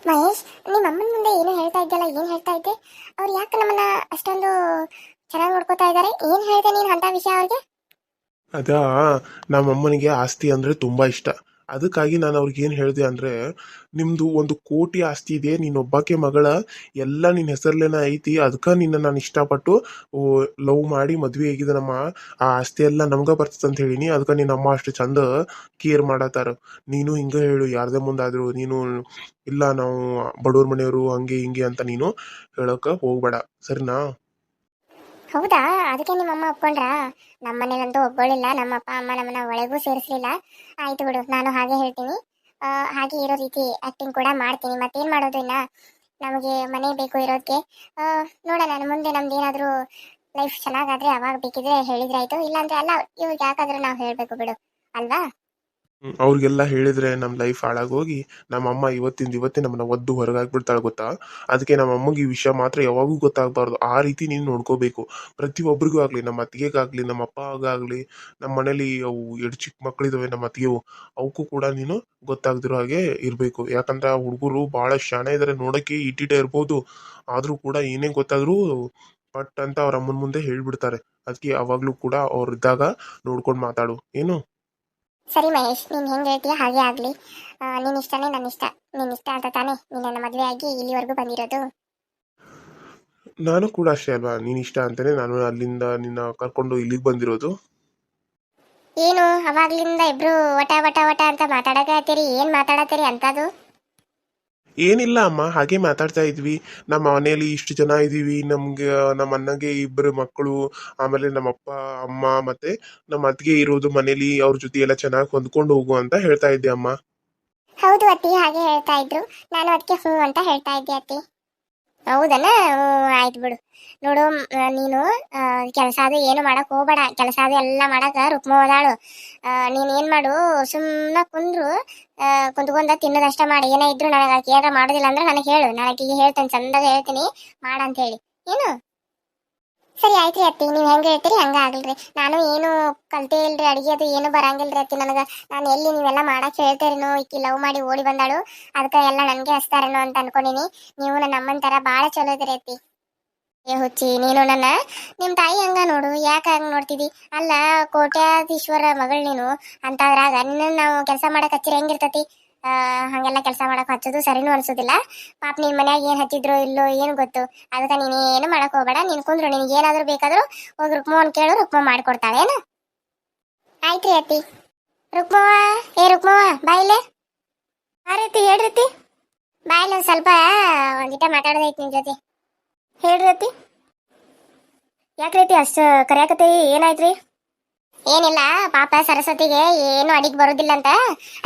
ಮಹೇಶ್, ನಿಮ್ಮ ಅಮ್ಮನ ಮುಂದೆ ಏನೋ ಹೇಳ್ತಾ ಇದ್ದಲ್ಲ, ಏನ್ ಹೇಳ್ತಾ ಇದ್ದೆ? ಅವ್ರು ಯಾಕೆ ನಮ್ಮನ್ನ ಅಷ್ಟೊಂದು ಚೆನ್ನಾಗಿ ನೋಡ್ಕೋತಾ ಇದ್ದಾರೆ? ಏನ್ ಹೇಳ್ದೆ ನೀನ್ ಅಂತ ವಿಷಯ ಅವ್ರಿಗೆ? ಅದಾ, ನಮ್ಮಮ್ಮನಿಗೆ ಆಸ್ತಿ ಅಂದ್ರೆ ತುಂಬಾ ಇಷ್ಟ. ಅದಕ್ಕಾಗಿ ನಾನು ಅವ್ರಿಗೆ ಏನು ಹೇಳಿದೆ ಅಂದ್ರೆ, ನಿಮ್ದು 1 ಕೋಟಿ ಆಸ್ತಿ ಇದೆ, ನೀನೊಬ್ಬಾಕೆ ಮಗಳ, ಎಲ್ಲ ನಿನ್ನ ಹೆಸರ್ಲೇನ ಐತಿ. ಅದಕ್ಕೆ ನಿನ್ನ ನಾನು ಇಷ್ಟಪಟ್ಟು ಲವ್ ಮಾಡಿ ಮದ್ವೆ ಆಗಿದೆ ನಮ್ಮ. ಆ ಆಸ್ತಿ ಎಲ್ಲ ನಮ್ಗ ಬರ್ತದೆ ಅಂತ ಹೇಳಿನಿ. ಅದಕ್ಕೆ ನಿನ್ನ ಅಮ್ಮ ಅಷ್ಟು ಚಂದ ಕೇರ್ ಮಾಡತ್ತಾರ. ನೀನು ಹಿಂಗ ಹೇಳು ಯಾರ್ದೇ ಮುಂದಾದ್ರು, ನೀನು ಇಲ್ಲ ನಾವು ಬಡವ್ರ ಮನೆಯವರು ಹಂಗೆ ಹಿಂಗೆ ಅಂತ ನೀನು ಹೇಳಕ ಹೋಗ್ಬೇಡ, ಸರಿನಾ? ಹೌದಾ? ಅದಕ್ಕೆ ನಿಮ್ಮಮ್ಮ ಒಪ್ಕೊಂಡ್ರಾ? ನಮ್ಮ ಮನೇಲಂತೂ ಒಪ್ಕೊಳ್ಳಿಲ್ಲ, ನಮ್ಮ ಅಪ್ಪ ಅಮ್ಮ ನಮ್ಮನ್ನ ಒಳಗೂ ಸೇರಿಸ್ಲಿಲ್ಲ. ಆಯ್ತು ಬಿಡು, ನಾನು ಹಾಗೆ ಹೇಳ್ತೀನಿ. ಹಾಗೆ ಇರೋ ರೀತಿ ಆಕ್ಟಿಂಗ್ ಕೂಡ ಮಾಡ್ತೀನಿ. ಮತ್ತೇನ್ ಮಾಡೋದು ಇನ್ನ? ನಮಗೆ ಮನೆ ಬೇಕು ಇರೋದಕ್ಕೆ. ನೋಡೋಣ, ಮುಂದೆ ನಮ್ದು ಏನಾದರೂ ಲೈಫ್ ಚೆನ್ನಾಗಾದ್ರೆ ಅವಾಗ ಬೇಕಿದ್ರೆ ಹೇಳಿದ್ರೆ ಆಯ್ತು, ಇಲ್ಲಾಂದ್ರೆ ಅಲ್ಲ. ಇವಾಗ ಯಾಕಾದ್ರೂ ನಾವು ಹೇಳ್ಬೇಕು ಬಿಡು, ಅಲ್ವಾ? ಅವ್ರಿಗೆಲ್ಲ ಹೇಳಿದ್ರೆ ನಮ್ಮ ಲೈಫ್ ಹಾಳಾಗೋಗಿ ನಮ್ಮ ಅಮ್ಮ ಇವತ್ತಿಂದ ಇವತ್ತೇ ನಮ್ಮನ್ನ ಒದ್ದು ಹೊರಗಾಕ್ಬಿಡ್ತಾಳೆ, ಗೊತ್ತಾ? ಅದಕ್ಕೆ ನಮ್ಮ ಅಮ್ಮಗೆ ಈ ವಿಷಯ ಮಾತ್ರ ಯಾವಾಗೂ ಗೊತ್ತಾಗಬಾರ್ದು. ಆ ರೀತಿ ನೀನು ನೋಡ್ಕೋಬೇಕು. ಪ್ರತಿಯೊಬ್ಬರಿಗೂ ಆಗಲಿ, ನಮ್ಮ ಅತ್ತಿಗೆಗಾಗಲಿ, ನಮ್ಮ ಅಪ್ಪಗಾಗಲಿ, ನಮ್ಮ ಮನೇಲಿ ಅವು 2 ಚಿಕ್ಕ ಮಕ್ಕಳಿದಾವೆ ನಮ್ಮ ಅತ್ತಿಗೆವು, ಅವಕ್ಕೂ ಕೂಡ ನೀನು ಗೊತ್ತಾಗ್ದಿರೋ ಹಾಗೆ ಇರಬೇಕು. ಯಾಕಂದ್ರೆ ಆ ಹುಡುಗರು ಭಾಳ ಶಾಣೆ ಇದ್ದಾರೆ, ನೋಡೋಕ್ಕೆ ಇಟ್ಟಿಟ ಇರ್ಬೋದು, ಆದರೂ ಕೂಡ ಏನೇ ಗೊತ್ತಾದರೂ ಪಟ್ ಅಂತ ಅವ್ರ ಅಮ್ಮನ ಮುಂದೆ ಹೇಳ್ಬಿಡ್ತಾರೆ. ಅದಕ್ಕೆ ಅವಾಗಲೂ ಕೂಡ ಅವ್ರು ಇದ್ದಾಗ ನೋಡ್ಕೊಂಡು ಮಾತಾಡು, ಏನು? ಸರಿ ಮಹೇಶ್, ನೀನು ಹೆಂಗೆ ಹೇಳ್ತೀಯ ಹಾಗೆ ಆಗಲಿ. ನಿನ್ನ ಇಷ್ಟನೇ ನನ್ನ ಇಷ್ಟ. ನಿನ್ನ ಇಷ್ಟ ಅಂತ ತಾನೇ ನಿನ್ನನ್ನು ಮದುವೆ ಆಗಿ ಇಲ್ಲಿವರೆಗೂ ಬಂದಿರೋದು. ನಾನು ಕೂಡ ಅಷ್ಟೇ ಅಲ್ವಾ, ನೀನ್ ಇಷ್ಟ ಅಂತಾನೆ ನಾನು ಅಲ್ಲಿಂದ ನಿನ್ನ ಕರ್ಕೊಂಡು ಇಲ್ಲಿಗೆ ಬಂದಿರೋದು. ಏನು ಅವಾಗ್ಲಿಂದ ಇಬ್ರು ವಟ ವಟ ವಟ ಅಂತ ಮಾತಾಡಕತ್ತೀರಿ? ಏನ್ ಮಾತಾಡತ್ತೀರಿ ಅಂತದು? ಏನಿಲ್ಲ ಅಮ್ಮ, ಹಾಗೆ ಮಾತಾಡ್ತಾ ಇದ್ವಿ. ನಮ್ಮ ಮನೆಯಲ್ಲಿ ಇಷ್ಟು ಜನ ಇದೀವಿ, ನಮ್ಗೆ ನಮ್ಮ ಅಣ್ಣಗೆ 2 ಮಕ್ಕಳು, ಆಮೇಲೆ ನಮ್ಮ ಅಪ್ಪ ಅಮ್ಮ ಮತ್ತೆ ನಮ್ಮ ಅತ್ತಿಗೆ ಇರೋದು ಮನೇಲಿ, ಅವ್ರ ಜೊತೆ ಎಲ್ಲ ಚೆನ್ನಾಗಿ ಹೊಂದ್ಕೊಂಡು ಹೋಗು ಅಂತ ಹೇಳ್ತಾ ಇದ್ದೆ ಅಮ್ಮ. ಹೌದು ಅತ್ತಿ, ಹಾಗೆ ಹೇಳ್ತಾ ಇದ್ರು. ನಾನು ಅದಕ್ಕೆ ಹ್ಞೂ ಅಂತ ಹೇಳ್ತಾ ಇದ್ದೆ ಅತ್ತಿ. ಹೌದನ? ಹ್ಞೂ, ಆಯ್ತು ಬಿಡು. ನೋಡು, ನೀನು ಕೆಲಸ ಅದು ಏನು ಮಾಡಕ್ ಹೋಗ್ಬೇಡ. ಕೆಲಸ ಅದು ಎಲ್ಲ ಮಾಡಕ ರುಕ್ಮ ಹೋದಾಳು. ನೀನು ಏನು ಮಾಡು, ಸುಮ್ಮನೆ ಕುಂದ್ರು, ಕುಂತ್ಕೊಂಡ ತಿನ್ನೋದಷ್ಟ ಮಾಡಿ. ಏನೇ ಇದ್ರು ನನಗೆ ಆಕೆ ಏನಾರ ಮಾಡೋದಿಲ್ಲ ಅಂದ್ರೆ ನನಗೆ ಹೇಳು, ನಾನು ಆಕೆಗೆ ಹೇಳ್ತೇನೆ, ಚಂದಾಗ ಹೇಳ್ತೀನಿ ಮಾಡಂತ ಹೇಳಿ. ಏನು? ಸರಿ ಆಯ್ತ್ರಿ ಅತ್ತಿ, ನೀವು ಹೆಂಗೆ ಹೇಳ್ತೀರಿ ಹಂಗೆ ಆಗಲ್ರಿ. ನಾನು ಏನು ಕಲ್ತೇ ಇಲ್ರಿ, ಅಡಿಗೆ ಅದು ಏನು ಬರಂಗಿಲ್ರಿ ಅತ್ತಿ ನನಗೆ. ನಾನು ಎಲ್ಲಿ ನೀವೆಲ್ಲ ಮಾಡಕ್ಕೆ ಹೇಳ್ತೇರೇನೋ, ಈಕಿ ಲವ್ ಮಾಡಿ ಓಡಿ ಬಂದಾಳು, ಅದಕ್ಕೆ ಎಲ್ಲ ನನಗೆ ಹಚ್ತಾರೇನೋ ಅಂತ ಅನ್ಕೊಂಡಿನಿ. ನೀವು ನನ್ನ ಅಮ್ಮನ ಥರ ಭಾಳ ಚಲೋ ಇದ್ರಿ ಅತ್ತಿ. ಏ ಹುಚ್ಚಿ, ನೀನು ನಿಮ್ಮ ತಾಯಿ ಹಂಗ ನೋಡು, ಯಾಕೆ ಹಂಗೆ ನೋಡ್ತಿದ್ದಿ? ಅಲ್ಲ, ಕೋಟ್ಯಾಧೀಶ್ವರ ಮಗಳು ನೀನು. ಅಂತದ್ರಾಗ ನಿನ್ನ ನಾವು ಕೆಲಸ ಮಾಡಕ್ಕೆ ಹಚ್ಚಿರ ಹೆಂಗಿರ್ತತಿ? ಹಾಗೆಲ್ಲ ಕೆಲಸ ಮಾಡಕ್ಕೆ ಹಚ್ಚೋದು ಸರಿನೂ ಅನ್ಸೋದಿಲ್ಲ. ಪಾಪ ನಿನ್ನ ಮನ್ಯಾಗ ಏನು ಹಚ್ಚಿದ್ರೋ ಇಲ್ಲೋ ಏನು ಗೊತ್ತು. ಅದಕ್ಕೆ ನೀನು ಏನು ಮಾಡಕ್ಕೆ ಹೋಗಬೇಡ. ನೀನು ಕುಂದ್ರು, ನಿನಗೆ ಏನಾದರೂ ಬೇಕಾದರೂ ಹೋಗಿ ರುಕ್ಮವನ್ ಕೇಳು, ರುಕ್ಮ ಮಾಡಿಕೊಡ್ತಾಳೆ. ಏನು? ಆಯ್ತ್ರಿ ಅತ್ತಿ. ರುಕ್ಮವ್ವ, ಏ ರುಕ್ಮವ್ವ ಬಾಯಿಲೆ. ಆ ರೀತಿ ಹೇಳ್ರಿ. ಬಾಯಿಲೆ ಒಂದು ಸ್ವಲ್ಪ ಒಂದಿಟ ಮಾತಾಡೋದೈತಿ ನಿನ್ನ ಜೊತೆ. ಹೇಳ್ರಿ ಅತ್ತಿ. ಯಾಕೆ ರೀತಿ ಅಷ್ಟು ಕರೆಯಾಕತ್ತೀರಿ? ಏನಾಯ್ತ್ರಿ? ಏನಿಲ್ಲ, ಪಾಪ ಸರಸ್ವತಿಗೆ ಏನು ಅಡಿಗೆ ಬರೋದಿಲ್ಲ ಅಂತ.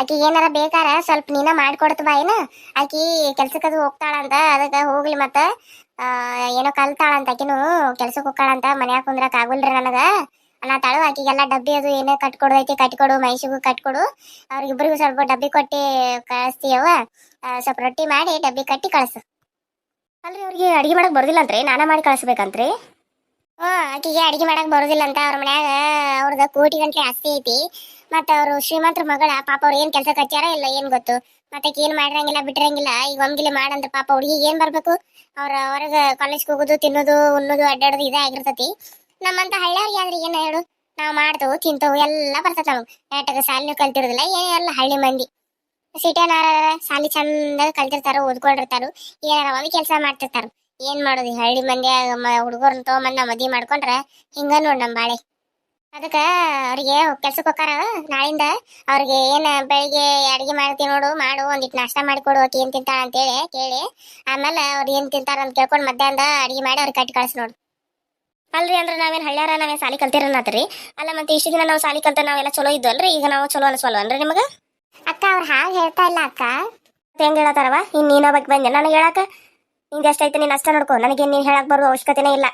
ಆಕಿ ಏನಾರ ಬೇಕಾರ ಸ್ವಲ್ಪ ನೀನ ಮಾಡ್ಕೊಡ್ತು ಬಾ. ಏನು ಆಕಿ ಕೆಲ್ಸಕ್ಕದು ಹೋಗ್ತಾಳಂತ, ಅದಕ್ಕೆ ಹೋಗ್ಲಿ. ಮತ್ತ ಏನೋ ಕಲ್ತಾಳಂತ ಆಕಿನು, ಕೆಲ್ಸಕ್ಕೆ ಹೋಗ್ತಾಳಂತ. ಮನ್ಯಾಗ ಕುಂದ್ರಕ್ ಆಗುಲ್ರಿ ನನಗ ಅನ್ನತಾಳು. ಆಕಿಗೆಲ್ಲ ಡಬ್ಬಿ ಅದು ಏನೇ ಕಟ್ಕೊಡೈತಿ ಕಟ್ಕೊಡು, ಮೈಸಿಗೂ ಕಟ್ಕೊಡು. ಅವ್ರಿಗಿಬ್ರಿಗೂ ಸ್ವಲ್ಪ ಡಬ್ಬಿ ಕೊಟ್ಟಿ ಕಳಿಸ್ತೀಯವ. ಸ್ವಲ್ಪ ರೊಟ್ಟಿ ಮಾಡಿ ಡಬ್ಬಿ ಕಟ್ಟಿ ಕಳಿಸು. ಅಲ್ರಿ, ಅವ್ರಿಗೆ ಅಡಿಗೆ ಮಾಡಕ್ ಬರೋದಿಲ್ಲ ಅಂತ್ರಿ? ನಾನ ಮಾಡಿ ಕಳಿಸ್ಬೇಕಂತ್ರಿ? ಆಕಿಗೆ ಅಡಿಗೆ ಮಾಡಕ್ ಬರೋದಿಲ್ಲ ಅಂತ. ಅವ್ರ ಮನ್ಯಾಗ ಅವ್ರದ ಕೋಟಿ ಗಂಟ್ಲೆ ಆಸ್ತಿ ಐತಿ. ಮತ್ತ ಅವ್ರು ಶ್ರೀಮಂತರ ಮಗಳ. ಪಾಪ ಅವ್ರು ಏನ್ ಕೆಲಸ ಕಚ್ಚಾರ ಇಲ್ಲ ಏನ್ ಗೊತ್ತು. ಮತ್ತೆ ಏನ್ ಮಾಡಿರಂಗಿಲ್ಲ ಬಿಟ್ಟಿರಂಗಿಲ್ಲ. ಈಗ ಒಮ್ಗಿಲೆ ಮಾಡಂದ್ರ ಪಾಪ ಹುಡುಗಿಗೆ ಏನ್ ಬರ್ಬೇಕು? ಅವ್ರ ಹೊರಗ ಕಾಲೇಜ್ಗೆ ಹೋಗೋದು, ತಿನ್ನೋದು, ಉಣ್ಣೋದು, ಅಡ್ಡಾಡೋದು ಇದೇ ಆಗಿರ್ತತಿ. ನಮ್ಮಂತ ಹಳ್ಳಿಯವ್ರಿಗೆ ಆದ್ರೆ ಏನ್ ಹೇಳು, ನಾವ್ ಮಾಡ್ತೇವು ತಿಂತವು ಎಲ್ಲ ಬರ್ತದ ನಮ್ಗೆ. ನೆಟ್ಟಗ ಸಾಲಿನೂ ಕಲ್ತಿರೋದಿಲ್ಲ ಏನೆಲ್ಲ ಹಳ್ಳಿ ಮಂದಿ. ಸಿಟಿಯನಾರ ಸಾಲಿ ಚಂದಾಗ ಕಲ್ತಿರ್ತಾರ, ಓದ್ಕೊಂಡಿರ್ತಾರ, ಏನಾರ ಒಂದು ಕೆಲಸ ಮಾಡ್ತಿರ್ತಾರ. ಏನ್ ಮಾಡೋದು, ಹಳ್ಳಿ ಮಂದಿ ಹುಡುಗರ್ನ ತಗೊಂಬಂದ್ ನಾವ್ ಮದ್ವಿ ಮಾಡ್ಕೊಂಡ್ರ ಹಿಂಗ ನೋಡ್ ನಮ್ ಬಾಳೆ. ಅದಕ್ಕ ಅವ್ರಿಗೆ ಕೆಲ್ಸಕ್ಕೆ ಹೋಗಾರ ನಾಳಿಂದ. ಅವ್ರಿಗೆ ಏನ್ ಬೆಳಿಗ್ಗೆ ಅಡಿಗೆ ಮಾಡ್ತೀವಿ ನೋಡು, ಮಾಡು, ಒಂದಿಟ್ಟು ನಾಷ್ಟ ಮಾಡಿಕೊಡು, ಆಕಿ ಏನ್ ತಿಂತಾಳ ಅಂತೇಳಿ ಕೇಳಿ. ಆಮೇಲೆ ಅವ್ರು ಏನ್ ತಿಂತಾರ ಅಂತ ಕೇಳ್ಕೊಂಡ್ ಮಧ್ಯಾಹ್ನ ಅಡಿಗೆ ಮಾಡಿ ಅವ್ರಿಗೆ ಕಟ್ಟಿ ಕಳ್ಸಿ ನೋಡು. ಅಲ್ರಿ, ಅಂದ್ರೆ ನಾವೇನ್ ಹಳ್ಳ್ಯಾರ ನಾವೇನ್ ಸಾಲಿ ಕಲ್ತಿರನತ್ರಿ? ಅಲ್ಲ, ಮತ್ತೆ ಇಷ್ಟು ದಿನ ನಾವು ಸಾಲಿ ಕಲ್ತ ನಾವೆಲ್ಲ ಚಲೋ ಇದ್ದು ಅಲ್ರಿ, ಈಗ ನಾವು ಚಲೋ ಅನ್ಸಲ್ವನ್ರಿ ನಿಮಗ? ಅಕ್ಕ, ಅವ್ರು ಹಾಗೆ ಹೇಳ್ತಾ ಇಲ್ಲ ಅಕ್ಕ. ಹೆಂಗ್ ಹೇಳತ್ತಾರವ? ಇನ್ ನೀನ ಬಗ್ಗೆ ಬಂದೆ ನನಗೆ ಹೇಳಾಕ? ನಿಂಗೆ ಎಷ್ಟೈತೆ ನೀನ್ ಅಷ್ಟ ನೋಡ್ಕೊ, ನನಗೆ ನೀನ್ ಹೇಳಕ್ ಬರೋ ಅವಶ್ಯಕತೆನೇ ಇಲ್ಲ.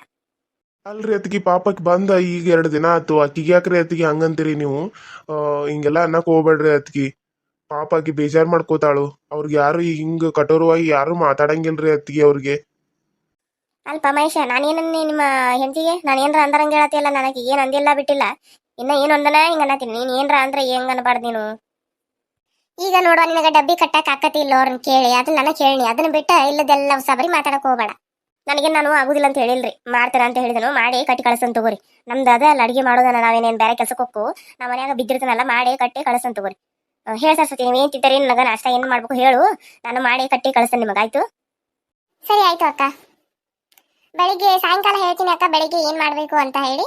ಅಲ್ರಿ, ಅತ್ತಿಗೆ ಪಾಪಕ್ಕೆ ಬಂದ ಈಗ 2 ದಿನ ಆತು. ಅಕ್ಕಿಗೆ ಯಾಕ್ರಿ ಅತ್ತಿಗೆ ಹಂಗಂತೀರಿ ನೀವು? ಹಿಂಗೆಲ್ಲ ಅನ್ನಕ್ ಹೋಗ್ಬೇಡ್ರಿ ಅತ್ತಿಗೆ. ಪಾಪ ಆಕಿ ಬೇಜಾರ್ ಮಾಡ್ಕೋತಾಳು. ಅವ್ರಿಗೆ ಯಾರು ಹಿಂಗ ಕಠೋರವಾಗಿ ಯಾರು ಮಾತಾಡಂಗಿಲ್ರಿ ಅತ್ತಿಗೆ ಅವ್ರಿಗೆ. ಅಲ್ಪ ಮಹೇಶ, ನಾನೇನ ನಿಮ್ಮ ಹೆಂಡತಿಗೆ ನಾನು ಏನ್ರ ಅಂದರಂಗ ಹೇಳತ್ತಿಲ್ಲ. ನನಗೆ ಏನ್ ಅಂದಿಲ್ಲ ಬಿಟ್ಟಿಲ್ಲ. ಇನ್ನ ಏನು ಅಂದನ ಹಿಂಗ ಅನ್ನತೀನಿ. ನೀನ್ ಏನ್ರ ಅಂದ್ರೆ ಹೆಂಗ್ ಅನ್ಬಾರ್ದು ನೀನು. ಈಗ ನೋಡುವ ನಿನಗೆ ಡಬ್ಬಿ ಕಟ್ಟಕ್ ಆಕತಿ ಇಲ್ಲ ಅವ್ರನ್ನ ಕೇಳಿ ಅದನ್ನ ನನಗೆ ಕೇಳಿ ಅದನ್ನ ಬಿಟ್ಟ ಇಲ್ಲದೆಲ್ಲ ಸಬರಿ ಮಾತಾಡಕ್ ಹೋಗ್ಬೇಡ. ನನಗೆ ನಾನು ಆಗುದಿಲ್ಲ ಅಂತ ಹೇಳಿಲ್ರಿ, ಮಾಡ್ತೀರ ಅಂತ ಹೇಳಿದನು, ಮಾಡಿ ಕಟ್ಟಿ ಕಳ್ಸನ್ ತಗೋರಿ. ನಮ್ದು ಅದ ಅಲ್ಲ ಅಡಿಗೆ ಮಾಡೋದನ್ನ, ನಾವೇನೇನು ಬೇರೆ ಕೆಲಸಕ್ಕೆ ಹೋಗ್ಕು, ನಮ್ಮ ಮನ್ಯಾಗ ಬಿದ್ದಿರ್ತಾನಲ್ಲ ಮಾಡಿ ಕಟ್ಟಿ ಕಳ್ಸನ್ ತಗೋರಿ. ಹೇಳ ಸರಸ್ವತಿ, ನೀವು ಏನ್ ತಿಂತೀರಿ ನನಗ ನಾಷ್ಟ ಏನ್ ಮಾಡ್ಬೇಕು ಹೇಳು, ನಾನು ಮಾಡಿ ಕಟ್ಟಿ ಕಳ್ಸನ್ ನಿಮಗೆ. ಆಯ್ತು? ಸರಿ ಆಯ್ತು ಅಕ್ಕ. ಬೆಳಿಗ್ಗೆ ಸಾಯಂಕಾಲ ಹೇಳ್ತೀನಿ ಅಕ್ಕ, ಬೆಳಿಗ್ಗೆ ಏನ್ ಮಾಡ್ಬೇಕು ಅಂತ ಹೇಳಿ.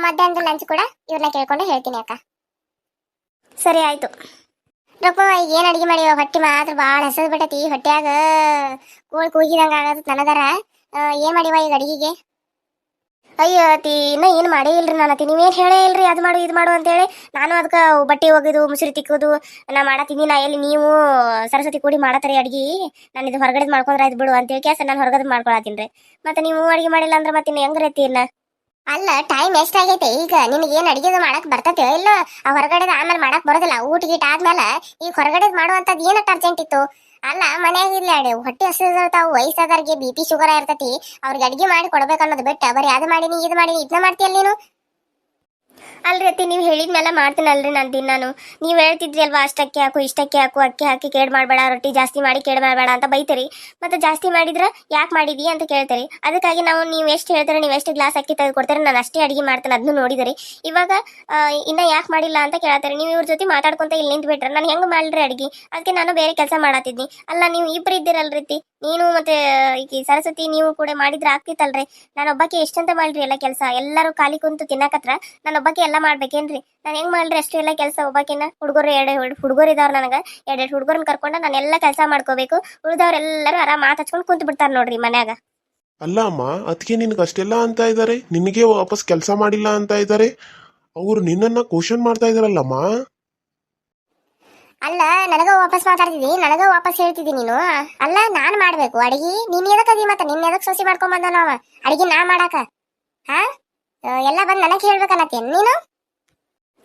ಮಧ್ಯಾಹ್ನದ ಲಂಚ್ ಕೂಡ ಇವ್ರನ್ನ ಕೇಳ್ಕೊಂಡು ಹೇಳ್ತೀನಿ ಅಕ್ಕ. ಸರಿ ಆಯ್ತು. ರೊಕ್ಕ ಈಗ ಏನ್ ಅಡಿಗೆ ಮಾಡಿವ? ಹೊಟ್ಟಿ ಮಾತ್ರ ಭಾಳ ಹಸದ್ ಬಿಟ್ಟತಿ, ಹೊಟ್ಯಾಗ ಕೋಳಿ ಕೂಗಿದಂಗ ಆಗತ್ತ ನನಗರ. ಏನ್ ಮಾಡಿವ ಈಗ ಅಡಿಗೆಗೆ? ಅಯ್ಯೋ ಅತಿ, ಇನ್ನ ಏನು ಮಾಡೇ ಇಲ್ರಿ ನಾನು. ಅತಿ ನೀವೇನು ಹೇಳೇ ಇಲ್ರಿ ಅದು ಮಾಡು ಇದು ಮಾಡು ಅಂತೇಳಿ. ನಾನು ಅದಕ್ಕೆ ಬಟ್ಟೆ ಒಗೆದು ಮುಸುರಿ ತಿಕ್ಕೋದು ನಾ ಮಾಡತ್ತೀನಿ. ನಾ ಎಲ್ಲಿ ನೀವು ಸರಸ್ವತಿ ಕೂಡಿ ಮಾಡತ್ತಾರೆ ಅಡ್ಗೆ, ನಾನು ಇದು ಹೊರಗಡೆ ಮಾಡ್ಕೊಂಡ್ರೆ ಆಯ್ತು ಬಿಡು ಅಂತೇಳಿ ಕ್ಯಾಸ ನಾನು ಹೊರಗಡೆ ಮಾಡ್ಕೊಳತ್ತೀನಿ ರೀ. ಮತ್ತೆ ನೀವು ಅಡಿಗೆ ಮಾಡಿಲ್ಲ ಅಂದ್ರೆ ಮತ್ತೆ ಇನ್ನು ಹೆಂಗ್ರೈತಿ ಇಲ್ಲ? ಅಲ್ಲ, ಟೈಮ್ ಎಷ್ಟಾಗೈತೆ ಈಗ? ನಿನಗೆ ಏನು ಅಡಿಗೆ ಮಾಡಕ್ ಬರ್ತತೆ ಇಲ್ಲ? ಆ ಹೊರಗಡೆ ಆಮೇಲೆ ಮಾಡಕ್ ಬರೋದಿಲ್ಲ, ಊಟ ಗೀಟ ಆದ್ಮೇಲೆ ಈಗ ಹೊರಗಡೆ ಮಾಡುವಂಥದ್ದು ಏನಟ್ಟು ಅರ್ಜೆಂಟ್ ಇತ್ತು? ಅಲ್ಲ, ಮನ್ಯಾಗ ಇಲ್ಲ ಅಡಿ ಹೊಟ್ಟೆ ಹಸಿದಿರ್ತಾವು, ವಯಸ್ಸಾದವ್ರಿಗೆ ಬಿ ಪಿ ಶುಗರ್ ಇರ್ತತಿ, ಅವ್ರಿಗೆ ಅಡಿಗೆ ಮಾಡಿ ಕೊಡ್ಬೇಕು ಅನ್ನೋದು ಬಿಟ್ಟು ಬರೀ ಅದು ಮಾಡೀನಿ ಇದು ಮಾಡೀನಿ ಇದನ್ನ ಮಾಡ್ತೀಯಲ್ಲ ನೀನು. ಅಲ್ರಿ ಅತ್ತಿ, ನೀವು ಹೇಳಿದ್ಮೇಲೆ ಮಾಡ್ತೀನಲ್ರಿ ನಾನು ದಿನಾನು. ನೀವು ಹೇಳ್ತಿದ್ರಿ ಅಲ್ವಾ, ಅಷ್ಟಕ್ಕೆ ಹಾಕು ಇಷ್ಟಕ್ಕೆ ಹಾಕು, ಅಕ್ಕಿ ಹಾಕಿ ಕೇಡ್ ಮಾಡಬೇಡ, ರೊಟ್ಟಿ ಜಾಸ್ತಿ ಮಾಡಿ ಕೇಡ್ ಮಾಡಬೇಡ ಅಂತ ಬೈತೀರಿ. ಮತ್ತೆ ಜಾಸ್ತಿ ಮಾಡಿದ್ರೆ ಯಾಕೆ ಮಾಡಿದಿ ಅಂತ ಕೇಳ್ತೀರಿ. ಅದಕ್ಕಾಗಿ ನೀವು ಎಷ್ಟು ಹೇಳ್ತಾರೆ, ನೀವು ಎಷ್ಟು ಗ್ಲಾಸ್ ಅಕ್ಕಿ ತೆಗೆದು ಕೊಡ್ತಾರೆ, ನಾನು ಅಷ್ಟೇ ಅಡಿಗೆ ಮಾಡ್ತೇನೆ, ಅದನ್ನು ನೋಡಿದಿರಿ. ಇವಾಗ ಇನ್ನ ಯಾಕೆ ಮಾಡಿಲ್ಲ ಅಂತ ಕೇಳ್ತಾರೆ. ನೀವು ಇವ್ರ ಜೊತೆ ಮಾತಾಡ್ಕೊಂತ ಇಲ್ಲಿ ನಿಂತು ಬಿಟ್ರೆ ನಾನು ಹೆಂಗೆ ಮಾಡ್ರಿ ಅಡಿಗೆ? ಅದಕ್ಕೆ ನಾನು ಬೇರೆ ಕೆಲಸ ಮಾಡತ್ತಿದ್ನಿ. ಅಲ್ಲ, ನೀವು ಇಬ್ಬರು ಇದ್ದೀರಲ್ರಿ, ನೀನು ಮತ್ತೆ ಈಗ ಸರಸ್ವತಿ ನೀವು ಕೂಡ ಮಾಡಿದ್ರೆ ಆಗ್ತಿತ್ತಲ್ರಿ. ನಾನು ಒಬ್ಬಕ್ಕೆ ಎಷ್ಟಂತ ಮಾಡ್ರಿ ಎಲ್ಲ ಕೆಲಸ? ಎಲ್ಲರೂ ಖಾಲಿ ಕುಂತು ತಿನ್ನಕತ್ರ ನಾನು ಒಬ್ಬಕ್ಕೆ ಎಲ್ಲ ಮಾಡ್ಬೇಕೇನ್ರಿ? ನಾನು ಹೆಂಗ್ ಮಾಡ್ರಿ ಅಷ್ಟು ಎಲ್ಲ ಕೆಲಸ ಒಬ್ಬಾಕಿನ? ಹುಡುಗರು ಎರಡು ಹುಡುಗರು ಇದಾವ್ರ ನನಗೆ, ಎರಡೆರಡು ಹುಡುಗರನ್ನ ಕರ್ಕೊಂಡು ನಾನು ಎಲ್ಲ ಕೆಲಸ ಮಾಡ್ಕೋಬೇಕು. ಉಳಿದವ್ರೆಲ್ಲರೂ ಆರಾಮ್ ಮಾತು ಹಚ್ಕೊಂಡು ಕುಂತು ಬಿಡ್ತಾರ ನೋಡ್ರಿ ಮನ್ಯಾಗ. ಅಲ್ಲ ಅಮ್ಮ, ಅದಕ್ಕೆ ನಿನ್ಗೆ ಅಷ್ಟೆಲ್ಲ ಅಂತ ಇದ್ದಾರೆ, ನಿನಗೆ ವಾಪಸ್ ಕೆಲಸ ಮಾಡಿಲ್ಲ ಅಂತ ಇದ್ದಾರೆ. ಅವ್ರು ನಿನ್ನನ್ನ ಕ್ವಶನ್ ಮಾಡ್ತಾ ಇದಾರಲ್ಲಮ್ಮ. ಅಲ್ಲ, ನನಗ ವಾಪಸ್ ಮಾತಾಡ್ತಿದ್ದಿ, ನನಗ ವಾಪಸ್ ಹೇಳ್ತಿದ್ದಿ ನೀನು. ಅಲ್ಲ, ನಾನ್ ಮಾಡ್ಬೇಕು ಅಡಿಗೆ, ನೀನ್ ಎದಕ್ಕದಿ? ಮತ್ತೆ ನಿನ್ನ ಎದಕ್ ಸೊಸಿ ಮಾಡ್ಕೊಂಡ್ ಬಂದ ನಾವ ಅಡಿಗೆ ನಾ ಮಾಡಾಕ? ಹಾ, ಎಲ್ಲ ಬಂದ್ ನನಗ್ ಹೇಳ್ಬೇಕನ್ನತ್ತೇನ್ ನೀನು?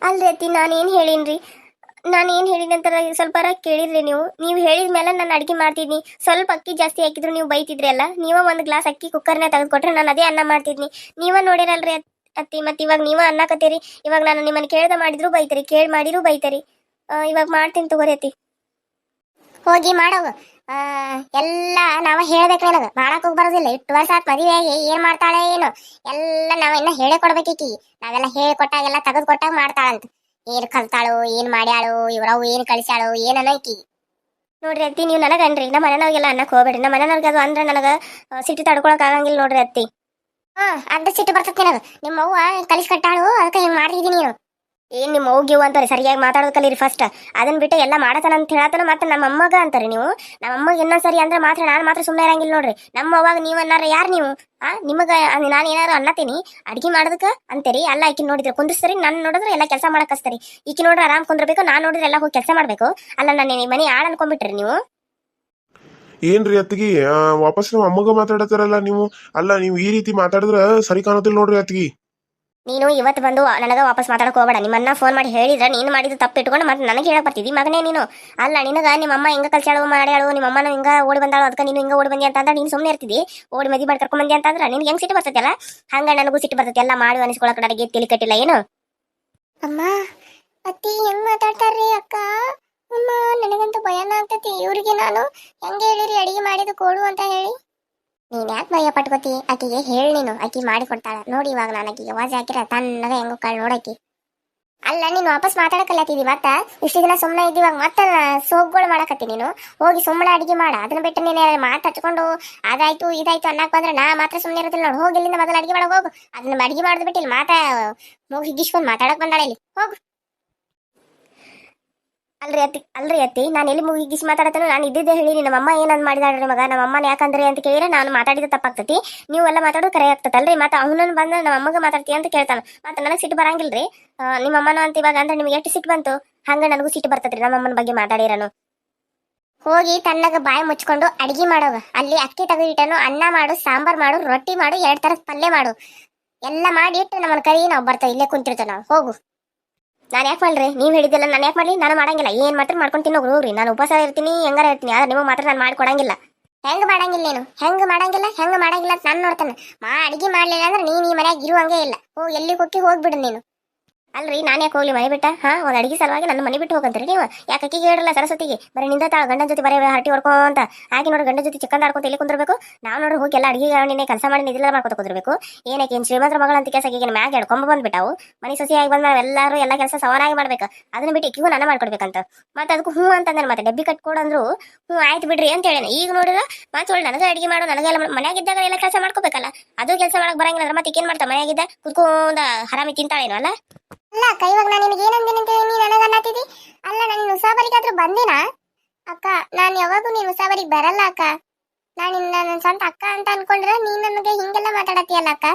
ಅಲ್ರಿ ಅತ್ತಿ, ನಾನೇನ್ ಹೇಳಿನ್ರಿ? ನಾನೇನ್ ಹೇಳಿದ ಅಂತಾರ ಸ್ವಲ್ಪ ಕೇಳಿದ್ರಿ ನೀವು? ನೀವು ಹೇಳಿದ ಮೇಲೆ ನಾನು ಅಡಿಗೆ ಮಾಡ್ತಿದ್ನಿ. ಸ್ವಲ್ಪ ಅಕ್ಕಿ ಜಾಸ್ತಿ ಹಾಕಿದ್ರು ನೀವು ಬೈತಿದ್ರಿ ಅಲ್ಲ. ನೀವ ಒಂದು ಗ್ಲಾಸ್ ಅಕ್ಕಿ ಕುಕ್ಕರ್ನ ತೆಗೆದುಕೊಟ್ರೆ ನಾನು ಅದೇ ಅನ್ನ ಮಾಡ್ತಿದ್ನಿ. ನೀವ ನೋಡಿರಲ್ರಿ ಅತ್ತಿ, ಮತ್ತೆ ಇವಾಗ ನೀವ ಅನ್ನಕತ್ತೀರಿ. ಇವಾಗ ನಾನು ನಿಮ್ಮನ್ನ ಕೇಳ್ದ ಮಾಡಿದ್ರು ಬೈತರಿ, ಕೇಳಿ ಮಾಡಿದ್ರು ಬೈತರಿ. ಇವಾಗ ಮಾಡ್ತೀನಿ ತಗೋರಿ ಅತ್ತಿ. ಹೋಗಿ ಮಾಡೋಗು. ಎಲ್ಲ ನಾವ ಹೇಳ್ಬೇಕು ನನಗ, ಮಾಡಕ್ ಹೋಗಿ ಬರೋದಿಲ್ಲ. 8 ವರ್ಷ ಆತ್ ಮದುವೆ ಆಗಿ, ಏನ್ ಮಾಡ್ತಾಳೆ ಏನು ಎಲ್ಲ ನಾವ ಇನ್ನ ಹೇಳೇ ಕೊಡ್ಬೇಕೀಕಿ. ನಾವೆಲ್ಲ ಹೇಳಿ ಕೊಟ್ಟಾಗೆಲ್ಲ ತೆಗೆದು ಕೊಟ್ಟಾಗ ಮಾಡ್ತಾಳಂತ. ಏನ್ ಕಲ್ತಾಳು, ಏನ್ ಮಾಡ್ಯಾಳು, ಇವ್ರವು ಏನ್ ಕಳಿಸ್ಯಾಳು ಏನನ್ನ ಈಕಿ. ನೋಡ್ರಿ ಅತ್ತಿ, ನೀವು ನನಗನ್ರಿ, ನಮ್ಮ ಮನೆಯವ್ರಿಗೆಲ್ಲ ಅನ್ನಕ್ ಹೋಗ್ಬೇಡ್ರಿ. ನಮ್ಮ ಮನೆಯವ್ರಿಗೆ ಅದು ಅಂದ್ರೆ ನನಗ ಸಿಟ್ಟು ತಡ್ಕೊಳಕ್ ಆಗಂಗಿಲ್ಲ ನೋಡ್ರಿ ಅತ್ತಿ. ಅಡ್ಡ ಸಿಟ್ಟು ಬರ್ತೈತಿ ನನಗ. ನಿಮ್ಮ ಅವ್ವ ಕಲಿಸ್ ಕಟ್ಟಾಳು, ಅದಕ್ಕೆ ಹಿಂಗ್ ಮಾಡ್ತಿದ್ದೀನಿ ನೀನು. ಏನ್ ನಿಮ್ಮ ಹೋಗಿವು ಅಂತಾರೆ, ಸರಿಯಾಗಿ ಮಾತಾಡೋದು ಕಲೀರಿ ಫಸ್ಟ್. ಅದನ್ನ ಬಿಟ್ಟು ಎಲ್ಲ ಮಾಡತಾನ ಅಂತ ಹೇಳತನ ಮತ್ತೆ ನಮ್ಮ ಅಮ್ಮಗ ಅಂತಾರೆ ನೀವು. ನಮ್ಮ ಅಮ್ಮಗೆ ಇನ್ನೊಂದ್ ಸರಿ ಅಂದ್ರೆ ಮಾತ್ರ ನಾನು ಮಾತ್ರ ಸುಮ್ಮನೆ ಇರಂಗಿಲ್ಲ ನೋಡ್ರಿ. ನಮ್ಮ ಅವಾಗ ನೀವು ಅನ್ನಾರ ಯಾರು ನೀವು? ನಿಮಗ ನಾನು ಏನಾರು ಅನ್ನತೀನಿ ಅಡ್ಗೆ ಮಾಡೋದಕ್ಕ ಅಂತೀರಿ. ಅಲ್ಲ, ಈಕಿ ನೋಡಿದ್ರೆ ಕುಂದಿಸ್ತಾರಿ, ನಾನು ನೋಡಿದ್ರೆ ಎಲ್ಲ ಕೆಲಸ ಮಾಡಕ್ ಹಚ್ತಾರಿ. ಈಕಿ ನೋಡ್ರೆ ಆರಾಮ್ ಕುಂದ್ರಬೇಕು, ನಾನು ನೋಡಿದ್ರೆ ಎಲ್ಲ ಹೋಗಿ ಕೆಲಸ ಮಾಡ್ಬೇಕು. ಅಲ್ಲ, ನನ್ನ ಮನೆ ಆಳ ಅನ್ಕೊಂಡ್ಬಿಟ್ರಿ ನೀವು. ಏನ್ರಿ ಅತ್ತಿಗೆ, ವಾಪಸ್ ನಮ್ಮ ಅಮ್ಮಗ ಮಾತಾಡತ್ತಾರಲ್ಲ ನೀವು. ಅಲ್ಲ, ನೀವು ಈ ರೀತಿ ಮಾತಾಡಿದ್ರ ಸರಿ ಕಾಣೋದಿಲ್ಲ ನೋಡ್ರಿ ಅತ್ತಿಗೆ. ನೀನು ಇವತ್ತು ಬಂದು ನನಗ ವಾಪಸ್ ಮಾತಾಡಕ್ ಹೋಗಬೇಡ. ನಿಮ್ಮನ್ನ ಫೋನ್ ಮಾಡಿ ಹೇಳಿದ್ರೆ ನೀನು ಮಾಡಿದ್ದು ತಪ್ಪು ಇಟ್ಕೊಂಡು ಮತ್ತೆ ನನಗೆ ಹೇಳಕ್ ಬರ್ತಿದ್ದಿ ಮಗನೇ ನೀನು. ಅಲ್ಲ, ನಿನಗ ನಿಮ್ಮಮ್ಮ ಹಿಂಗ ಕಲ್ಸಾಳು ಮಾಡ್ಯಾಳು, ನಿಮ್ಮಮ್ಮನ ಹಿಂಗ ಓಡಿ ಬಂದಾಳು, ಅದಕ್ಕೆ ನೀನು ಹಿಂಗ ಓಡಿ ಬಂದಿ ಅಂತಂದ್ರೆ ನೀನು ಸುಮ್ಮನೆ ಇರ್ತಿದ್ದಿ. ಓಡಿ ಮದಿ ಮಾಡಿ ಕರ್ಕೊಂಡ್ ಬಂದಿ ಅಂತಂದ್ರೆ ನಿನ್ಗೆ ಹೆಂಗ್ ಸಿಟ್ಟು ಬರ್ತೈತಲ್ಲ, ಹಂಗ ನನಗೂ ಸಿಟ್ಟು ಬರ್ತೈತಿ. ಎಲ್ಲ ಮಾಡಿ ಅನಿಸ್ಕೊಳಕ್ ನನಗೆ ತಿಳಿ ಕಟ್ಟಿಲ್ಲ ಏನು? ಅಮ್ಮ ಅತ್ತಿ ಹೆಂಗ್ ಮಾತಾಡ್ತಾರ್ರಿ ಅಕ್ಕ? ಅಮ್ಮ, ನನಗಂತೂ ಭಯನ ಆಗ್ತೈತಿ. ಇವ್ರಿಗೆ ನಾನು ಹೆಂಗೆ ಹೇಳಿರಿ ಅಡಿಗೆ ಮಾಡಿದ್ದು ಕೊಡು ಅಂತ ಹೇಳಿ? ನೀನ್ ಯಾಕೆ ಭಯ ಪಟ್ಕೋತಿ? ಆಕಿಗೆ ಹೇಳಿ ನೀನು, ಆಕಿ ಮಾಡಿ ಕೊಡ್ತಾಳ ನೋಡಿ. ಇವಾಗ ನಾನು ಆಕಿಗೆ ವಾಜ್ ಹಾಕಿರ ತನ್ನಗ ಹೆಂಗೋ ಕಾಳು ನೋಡಾಕಿ. ಅಲ್ಲ, ನೀನು ವಾಪಸ್ ಮಾತಾಡಕಲ್ಲತ್ತಿದಿ ಮತ್ತ? ಇಷ್ಟು ದಿನ ಸುಮ್ಮನೆ ಇದ್ದಿವಾಗ ಮತ್ತೆ ಸೋಗ್ಗಳು ಮಾಡಕತ್ತಿ ನೀನು. ಹೋಗಿ ಸುಮ್ಮನೆ ಅಡಿಗೆ ಮಾಡ. ಅದನ್ನ ಬಿಟ್ಟು ನೀನು ಮಾತು ಹಚ್ಕೊಂಡು ಅದಾಯ್ತು ಇದಾಯ್ತು ಅನ್ನಕ್ ಬಂದ್ರೆ ನಾ ಮಾತ್ರ ಸುಮ್ಮನೆ ಇರೋದಿಲ್ಲ ನೋಡು. ಹೋಗಿ ಇಲ್ಲಿಂದ ಮೊದಲು ಅಡಿಗೆ ಮಾಡಕ್ ಹೋಗು. ಅದನ್ನ ಅಡಿಗೆ ಮಾಡಿದ್ ಬಿಟ್ಟು ಇಲ್ಲಿ ಮಾತಾ ಮುಗಿ ಹಿಗ್ಗಿಸ್ಕೊಂಡು ಮಾತಾಡಕ್ ಬಂದಾಳ ಇಲ್ಲಿ, ಹೋಗು. ಅಲ್ರಿ ಅತ್ತಿ, ನಾನು ಎಲ್ಲಿ ಮುಗಿಸಿ ಮಾತಾಡತ್ತೇನೋ? ನಾನು ಇದ್ದಿದ್ದೆ ಹೇಳಿ. ನಮ್ಮಮ್ಮ ಏನಂದ್ ಮಾಡಿದಾಳ್ರಿ ಮಗ? ನಮ್ಮಮ್ಮನ ಯಾಕಂದ್ರೆ ಅಂತ ಕೇಳಿದ್ರೆ ನಾನು ಮಾತಾಡಿದ ತಪ್ಪಾಗ್ತತಿ. ನೀವೆಲ್ಲ ಮಾತಾಡೋದು ಕರೆ ಆಗ್ತದಲ್ರಿ. ಮತ್ತೆ ಅವನನ್ನು ಬಂದ್ರೆ ನಮ್ಮ ಅಮ್ಮಗ ಮಾತಾಡ್ತೀಯ ಅಂತ ಕೇಳ್ತಾನ. ಮತ್ತೆ ನನಗೆ ಸಿಟ್ಟು ಬರಂಗಿಲ್ರಿ. ನಿಮ್ಮಮ್ಮನ ಅಂತ ಇವಾಗ ಅಂದ್ರೆ ನಿಮ್ಗೆ ಎಷ್ಟು ಸಿಟ್ಟು ಬಂತು? ಹಂಗ ನನಗೂ ಸಿಟ್ಟು ಬರ್ತದ್ರಿ ನಮ್ಮಮ್ಮನ ಬಗ್ಗೆ ಮಾತಾಡಿರನು. ಹೋಗಿ ತನ್ನಗ ಬಾಯಿ ಮುಚ್ಕೊಂಡು ಅಡಿಗೆ ಮಾಡೋಗ. ಅಲ್ಲಿ ಅಕ್ಕಿ ತೆಗೆದಿಟ್ಟನು, ಅನ್ನ ಮಾಡು, ಸಾಂಬಾರ್ ಮಾಡು, ರೊಟ್ಟಿ ಮಾಡು, 2 ಥರದ ಪಲ್ಯ ಮಾಡು. ಎಲ್ಲ ಮಾಡಿ ಇಟ್ಟು ನಮ್ಮನ್ನ ಕರಿ, ನಾವು ಬರ್ತಾವ ಇಲ್ಲೇ ಕುಂತಿರ್ತೇವೆ ನಾವು. ಹೋಗು. ನಾನು ಯಾಕೆ ಮಾಡ್ರಿ? ನೀವು ಹೇಳಿದ್ದಿಲ್ಲ ನಾನು ಯಾಕೆ ಮಾಡಲಿ? ನಾನು ಮಾಡಂಗಿಲ್ಲ. ಏನು ಮಾತ್ರ ಮಾಡ್ಕೊಂಡು ತಿನ್ನೋಗ್ರಿ ಹೋಗ್ರಿ. ನಾನು ಉಪವಾಸ ಇರ್ತೀನಿ, ಹೆಂಗಾರ ಇರ್ತೀನಿ. ಆದ್ರೆ ನಿಮಗೆ ಮಾತ್ರ ನಾನು ಮಾಡಿ ಕೊಡಂಗಿಲ್ಲ. ಹೆಂಗ್ ಮಾಡಂಗಿಲ್ಲ ನೀನು? ಹೆಂಗ್ ಮಾಡಂಗಿಲ್ಲ ಅಂತ ನಾನು ನೋಡ್ತಾನೆ. ಅಡಿಗೆ ಮಾಡ್ಲಿಲ್ಲ ಅಂದ್ರೆ ನೀನು ಈ ಮನ್ಯಾಗ ಇರುವಂಗೆ ಇಲ್ಲ. ಹೋಗಿ ಎಲ್ಲಿ ಹೋಗಿ ಹೋಗ್ಬಿಡು ನೀನು. ಅಲ್ರಿ ನಾನು ಯಾಕೆ ಹೋಗ್ಲಿ ಮನೆ ಬಿಟ್ಟ ಒಂದು ಅಡಿಗೆ ಸಲುವಾಗಿ ನನ್ನ ಮನೆ ಬಿಟ್ಟು ಹೋಗಂತ್ರಿ ನೀವು ಯಾಕೆ ಅಕ್ಕಿಗೆ ಹೇಳಲ್ಲ ಸರಸ್ವತಿಗೆ ಬರೀ ನಿಂದ ತಾಳ ಗಂಡನ ಜೊತೆ ಬರೀ ಹರಟಿ ಹೊಡ್ಕೊಂತ ಹಾಗೆ ನೋಡಿ ಗಂಡನ ಜೊತೆ ಚಿಕ್ಕಂದ ಆಡ್ಕೊಂತ ಇಲ್ಲಿ ಕುಂದಿರ್ಬೇಕು ನಾವು ನೋಡಿ ಹೋಗಿ ಎಲ್ಲ ಅಡಿಗೆ ನಿನ್ನೆ ಕೆಲಸ ಮಾಡಿ ನಿದ್ದಿಲ್ಲ ಮಾಡ್ಕೊತ ಕುಂದಿರ್ಬೇಕು ಏನಕ್ಕೆ ಏನು ಶ್ರೀಮಂತರ ಮಗಳ ಅಂತ ಕೆಲಸ ಈಗ ಮ್ಯಾಗ ಎಡ್ಕೊಂಬ ಬಂದ್ಬಿಟ್ಟಾವು ಮನೆ ಸೊಸೆಯಾಗಿ ಬಂದ ಎಲ್ಲರೂ ಎಲ್ಲ ಕೆಲಸ ಸಮಾನಾಗಿ ಮಾಡ್ಬೇಕು ಅದನ್ನ ಬಿಟ್ಟು ಇಕ್ಕಿಗೂ ನಾನು ಮಾಡ್ಕೊಡ್ಬೇಕಂತ ಮತ್ತೆ ಅದಕ್ಕೂ ಹ್ಞೂ ಅಂತಂದ್ರೆ ಮತ್ತೆ ಡಬ್ಬಿ ಕಟ್ಕೊಡಂದ್ರು ಹ್ಞೂ ಆಯ್ತು ಬಿಡ್ರಿ ಅಂತ ಹೇಳೇನೆ ಈಗ ನೋಡಿದ್ರೆ ಮತ್ತೆ ಒಳ್ಳೆ ನನಗೆ ಅಡಿಗೆ ಮಾಡೋ ನನಗೆಲ್ಲ ಮನೆಯಾಗಿದ್ದಾಗ ಎಲ್ಲ ಕೆಲಸ ಮಾಡ್ಕೋಬೇಕಲ್ಲ ಅದು ಕೆಲಸ ಮಾಡಕ್ ಬರಂಗಿಲ್ಲ ಮತ್ತೆ ಈಗೇನ್ ಮಾಡ್ತಾ ಮನೆಯಾಗಿದ್ದ ಕುತ್ಕೊಂಡ ಹರಾಮಿ ತಿಂತಾಳೇನು ಅಲ್ಲ ಅಲ್ಲ ಅಕ್ಕ ಇವಾಗ ನಾನು ನಿನಗೆ ಏನಂದಿನ ಅಂತ ನೀ ನನಗೆ ಅನ್ನತ್ತಿದ್ದಿ ಅಲ್ಲ ನಾನು ಉಸಾಬರಿಗಾದ್ರೂ ಬಂದಿನ ಅಕ್ಕ ನಾನು ಯಾವಾಗೂ ನೀನು ಉಸಾಬರಿಗೆ ಬರಲ್ಲ ಅಕ್ಕ ನಾನು ನನ್ನ ಸ್ವಂತ ಅಕ್ಕ ಅಂತ ಅನ್ಕೊಂಡ್ರೆ ನೀನ್ ನನಗೆ ಹಿಂಗೆಲ್ಲ ಮಾತಾಡತ್ತೀಯಲ್ಲ ಅಕ್ಕ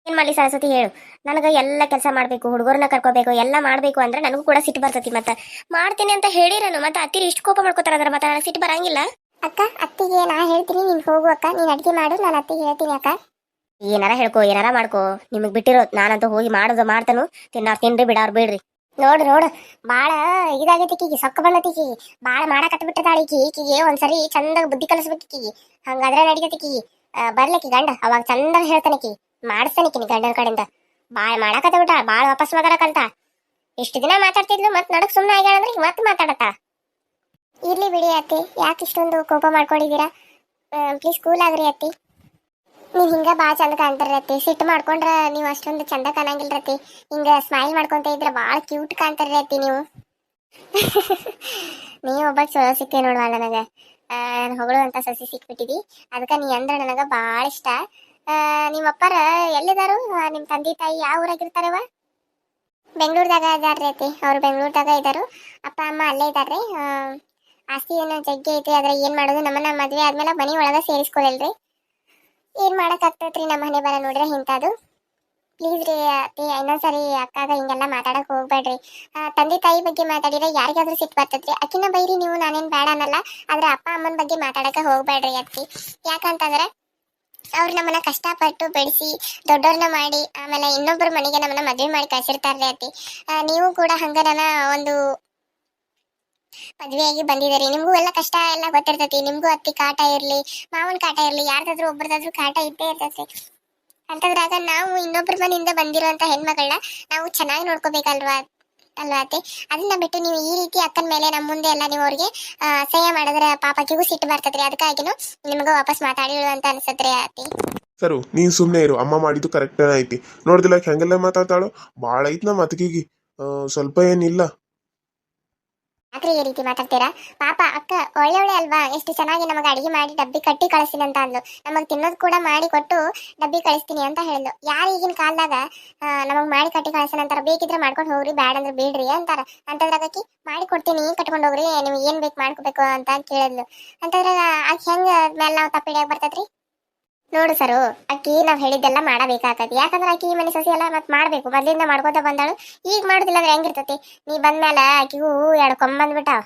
ಏನ್ ಮಾಡ್ಲಿ ಸರಸ್ವತಿ ಹೇಳು ನನಗೆ ಎಲ್ಲ ಕೆಲಸ ಮಾಡ್ಬೇಕು ಹುಡುಗರನ್ನ ಕರ್ಕೋಬೇಕು ಎಲ್ಲ ಮಾಡ್ಬೇಕು ಅಂದ್ರೆ ನನಗೂ ಕೂಡ ಸಿಟ್ಟು ಬರ್ತತಿ ಮತ್ತೆ ಮಾಡ್ತೀನಿ ಅಂತ ಹೇಳಿರೇನು ಮತ್ತೆ ಅತ್ತಿರಿ ಇಷ್ಟು ಕೋಪ ಮಾಡ್ಕೋತಾರ ಅದ್ರ ಮತ್ತೆ ನನಗೆ ಸಿಟ್ಟು ಬರಂಗಿಲ್ಲ ಅಕ್ಕ ಅತ್ತಿಗೆ ನಾ ಹೇಳ್ತೀನಿ ನೀನ್ ಹೋಗು ಅಕ್ಕ ನೀನ್ ಅಡ್ಗೆ ಮಾಡು ನಾನು ಅತ್ತಿಗೆ ಹೇಳ್ತೀನಿ ಅಕ್ಕ ಏನಾರ ಹೇಳ್ಕೊ ಏನಾರ ಮಾಡ್ಕೋ ನಿಮಗ್ ಬಿಟ್ಟಿರೋ ನಾನಂತೂ ಹೋಗಿ ಮಾಡೋದು ಮಾಡ್ತಾನು ತಿನ್ರಿ ಬಿಡವ್ರು ಬಿಡ್ರಿ ನೋಡು ಬಾಳ ಇದಾಗೈತಿ ಈಕಿಗೆ ಸೊಕ್ಕ ಬಂದತಿ ಬಾಳ ಮಾಡಕತ್ತ ಬಿಟ್ಟದಾಳ ಈಕಿಗೆ ಒಂದ್ಸರಿ ಚಂದಾಗ ಬುದ್ಧಿ ಕಲಿಸ್ಬೇಕು ಈಕಿಗೆ ಹಂಗಾದ್ರೆ ನಡಿತೈತಿ ಈಕಿಗೆ ಬರ್ಲಿಕ್ಕಿ ಗಂಡ ಅವಾಗ ಚಂದಾಗ ಹೇಳ್ತಾನಕಿ ಮಾಡಿಸ್ತಾನಿಕಿ ಗಂಡನ ಕಡೆಯಿಂದ ಬಾಳ ಮಾಡಕತ್ತ ಬಿಟ್ಟ ಬಾಳ ವಾಪಸ್ ಮಗರ ಕಲ್ತ ಇಷ್ಟು ದಿನ ಮಾತಾಡ್ತಿದ್ಲು ಮತ್ ನಡಕ್ ಸುಮ್ಮನೆ ಆಗ್ಯಾಳ ಅಂದ್ರೆ ಈಗ ಮತ್ತೆ ಮಾತಾಡತ್ತ ಇರ್ಲಿ ಬಿಡಿ ಅತ್ತಿ ಯಾಕೆ ಇಷ್ಟೊಂದು ಕೋಪ ಮಾಡ್ಕೊಂಡಿದ್ದೀರಾ ಪ್ಲೀಸ್ ಕೂಲ್ ಆಗ್ರಿ ಅತ್ತಿ ನೀವ್ ಹಿಂಗ ಬಾಳ ಚಂದ ಕಾಣ್ತಾರತಿ ಸಿಟ್ಟು ಮಾಡ್ಕೊಂಡ್ರ ನೀವ್ ಅಷ್ಟೊಂದು ಚಂದ ಕಾಣಂಗಿಲ್ರತಿ ಹಿಂಗ ಸ್ಮೈಲ್ ಮಾಡ್ಕೊಂತ ಇದ್ರ ಬಾಳ ಕ್ಯೂಟ್ ಕಾಣ್ತಾರತಿ ನೀವು ನೀವ್ ಒಬ್ಬ ಚಲೋ ಸಿಕ್ಕೇ ನೋಡುವ ನನಗ ಹೊಗಳುವಂತ ಸಸಿ ಸಿಕ್ಬಿಟ್ಟಿದಿ ಅದಕ್ಕ ನೀ ಅಂದ್ರ ನನಗ ಬಾಳ ಇಷ್ಟ ನಿಮ್ಮ ಅಪ್ಪರ ಎಲ್ಲಿದಾರು ನಿಮ್ ತಂದೆ ತಾಯಿ ಯಾವ ಊರಾಗಿರ್ತಾರವ ಬೆಂಗಳೂರದಾಗ ಇದಾರ್ರಿ ಅತಿ ಅವ್ರು ಬೆಂಗಳೂರದಾಗ ಇದಾರು ಅಪ್ಪ ಅಮ್ಮ ಅಲ್ಲೇ ಇದಾರ್ರಿ ಆಸ್ತಿ ಏನೋ ಜಗ್ಗಿ ಐತಿ ಆದ್ರೆ ಏನ್ ಮಾಡೋದು ನಮ್ಮನ್ನ ಮದ್ವೆ ಆದ್ಮೇಲೆ ಮನಿ ಒಳಗ ಸೇರಿಸ್ಕೊಳಲ್ರಿ ಏನ್ ಮಾಡಕ್ ಆಗ್ತೈತ್ರಿ ನಮ್ಮ ಮನೆ ಬರ ನೋಡ್ರೆ ಇಂಥದ್ದು ಪ್ಲೀಸ್ ರೀ ಅತ್ತಿ ಇನ್ನೊಂದ್ಸರಿ ಅಕ್ಕಾಗ ಹಿಂಗೆಲ್ಲ ಮಾತಾಡಕ್ ಹೋಗ್ಬೇಡ್ರಿ ತಂದೆ ತಾಯಿ ಬಗ್ಗೆ ಮಾತಾಡಿದ್ರೆ ಯಾರಿಗಾದ್ರೂ ಸಿಟ್ಟು ಬರ್ತೈತ್ರಿ ಅಕ್ಕಿನ ಬೈರಿ ನೀವು ನಾನೇನ್ ಬೇಡ ಅನ್ನಲ್ಲ ಆದ್ರೆ ಅಪ್ಪ ಅಮ್ಮನ ಬಗ್ಗೆ ಮಾತಾಡಕ ಹೋಗ್ಬೇಡ್ರಿ ಅತ್ತಿ ಯಾಕಂತಂದ್ರೆ ಅವ್ರು ನಮ್ಮನ್ನ ಕಷ್ಟಪಟ್ಟು ಬೆಳೆಸಿ ದೊಡ್ಡವ್ರನ್ನ ಮಾಡಿ ಆಮೇಲೆ ಇನ್ನೊಬ್ಬರ ಮನೆಗೆ ನಮ್ಮನ್ನ ಮದ್ವೆ ಮಾಡಿ ಕಳ್ಸಿರ್ತಾರ್ರಿ ಅತ್ತಿ ನೀವು ಕೂಡ ಹಂಗ ನನ್ನ ಒಂದು ಮದ್ವೆಯಾಗಿ ಬಂದಿದ್ದೀರಿ ನಿಮ್ಗೂ ಎಲ್ಲ ಕಷ್ಟ ಎಲ್ಲ ಗೊತ್ತಿರ್ತೈತಿ ನಿಮ್ಗೂ ಅತ್ತಿ ಕಾಟ ಇರ್ಲಿ ಮಾವನ್ ಕಾಟ ಇರ್ಲಿ ಯಾರ್ದಾದ್ರೂ ಒಬ್ಬರದಾದ್ರೂ ಕಾಟ ಇದ್ದೇ ಇರ್ತೈತಿ ಅಂತದ್ರಾಗ ನಾವು ಇನ್ನೊಬ್ಬರ ಮನೆಯಿಂದ ಬಂದಿರುವಂತ ಹೆಣ್ಮಗಳನ್ನ ನಾವು ಚೆನ್ನಾಗಿ ನೋಡ್ಕೋಬೇಕಲ್ವಾ ಅತ್ತಿ ಅದನ್ನ ಬಿಟ್ಟು ನೀವು ಈ ರೀತಿ ಅಕ್ಕನ ಮೇಲೆ ನಮ್ಮ ಮುಂದೆ ಎಲ್ಲ ನೀವು ಅವ್ರಿಗೆ ಅಸಹ್ಯ ಮಾಡಿದ್ರೆ ಪಾಪಕ್ಕಿಗೂ ಸಿಟ್ಟು ಬರ್ತದ್ರಿ ಅದಕ್ಕಾಗಿನು ನಿಮ್ಗೂ ವಾಪಸ್ ಮಾತಾಡಿ ಅಂತ ಅನ್ಸತ್ರಿ ಅತ್ತಿ ಸರು ನೀನ್ ಸುಮ್ನೆ ಇರು ಅಮ್ಮ ಮಾಡಿದ್ದು ಕರೆಕ್ಟ್ ಐತಿ ನೋಡ್ದಿಲ್ಲ ಹೆಂಗೆಲ್ಲ ಮಾತಾಡ್ತಾಳು ಬಾಳ ಐತ್ ನಮ್ಮ ಅತ್ತಿಗೆಗಿ ಸ್ವಲ್ಪ ಏನಿಲ್ಲ ಯಾಕ್ರಿ ಈ ರೀತಿ ಮಾತಾಡ್ತೀರಾ ಪಾಪ ಅಕ್ಕ ಒಳ್ಳೆ ಅಲ್ವಾ ಎಷ್ಟು ಚೆನ್ನಾಗಿ ನಮಗೆ ಅಡಿಗೆ ಮಾಡಿ ಡಬ್ಬಿ ಕಟ್ಟಿ ಕಳಿಸ್ತೀನಿ ಅಂತ ಅಂದ್ಲು ನಮಗ್ ತಿನ್ನೋದು ಕೂಡ ಮಾಡಿ ಕೊಟ್ಟು ಡಬ್ಬಿ ಕಳಿಸ್ತೀನಿ ಅಂತ ಹೇಳಿದ್ಲು ಯಾರು ಈಗಿನ ಕಾಲದಾಗ ನಮಗ್ ಮಾಡಿ ಕಟ್ಟಿ ಕಳಿಸ್ತಾನ ಅಂತಾರ ಬೇಕಿದ್ರೆ ಮಾಡ್ಕೊಂಡು ಹೋಗ್ರಿ ಬ್ಯಾಡ ಅಂದ್ರೆ ಬಿಡ್ರಿ ಅಂತಾರ ಅಂತದ್ರಾಗಿ ಮಾಡಿ ಕೊಡ್ತೀನಿ ಕಟ್ಕೊಂಡು ಹೋಗ್ರಿ ನಿಮ್ಗೆ ಏನ್ ಬೇಕು ಮಾಡ್ಕೋಬೇಕು ಅಂತ ಕೇಳಿದ್ಲು ಅಂತದ್ರಾಗ ಆಕೆ ಹೆಂಗ ಮೇಲೆ ನಾವು ತಪ್ಪಿಡಿಯಾಗ ಬರ್ತೈತ್ರಿ ನೋಡು ಸರು ಅಕ್ಕಿ ನಾವ್ ಹೇಳಿದ್ದೆಲ್ಲ ಮಾಡಬೇಕಾಗತ್ತೆ ಯಾಕಂದ್ರೆ ಅಕ್ಕಿ ಈ ಮನೆ ಸಸಿ ಎಲ್ಲ ಮತ್ ಮಾಡ್ಬೇಕು ಮೊದ್ಲಿಂದ ಮಾಡ್ಕೋತ ಬಂದಾಳು ಈಗ ಮಾಡುದಿಲ್ಲ ಅಂದ್ರೆ ಹೆಂಗಿರ್ತತಿ ನೀ ಬಂದ್ಮೇಲೆ ಅಕ್ಕಿಗೂ ಎರಡು ಕೊಂಬಂದ್ಬಿಟ್ಟಾವ